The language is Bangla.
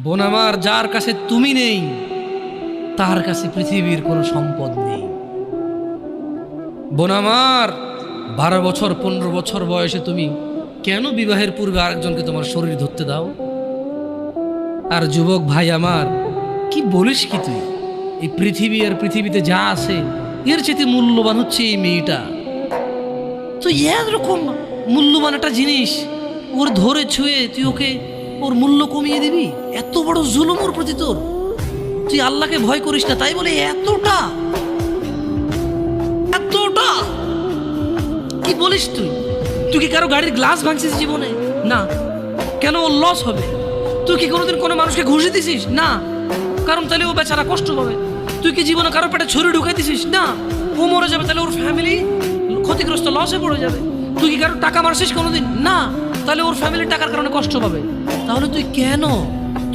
বোন আমার, যার কাছে তুমি নেই তার কাছে পৃথিবীর কোনো সম্পদ নেই। বোন আমার, 12 বছর 15 বছর বয়সে তুমি কেন বিবাহের পূর্বে আরেকজনকে তোমার শরীর ধরতে দাও? আর যুবক ভাই আমার, কি বলিস কি তুই? এই পৃথিবী আর পৃথিবীতে যা আছে এর চেয়ে মূল্যবান হচ্ছে এই মেয়েটা। তো এরকম মূল্যবান একটা জিনিস ওর ধরে ছুঁয়ে তুই ওকে ওর মূল্য কমিয়ে দিবি? এত বড় জুলুম ওর প্রতি তোর! তুই আল্লাহকে ভয় করিস না তাই বলে এতটা এতটা কি বলিস তুই? তুই কি কারো গাড়ির গ্লাস ভাঙছিস জীবনে? না। কেন? ওর লস হবে। তুই কি কোনোদিন কোনো মানুষকে ঘুষি দিছিস? না। কারণ তাহলে ও বেচারা কষ্ট পাবে। তুই কি জীবনে কারো পেটে ছুরি ঢুকাই দিছিস? না। ও মরে যাবে, তাহলে ওর ফ্যামিলি ক্ষতিগ্রস্ত, লসে পড়ে যাবে। তুই কি কারো টাকা মারছিস কোনোদিন? না। তাহলে ওর ফ্যামিলির টাকার কারণে কষ্ট পাবে। তাহলে তুই কেন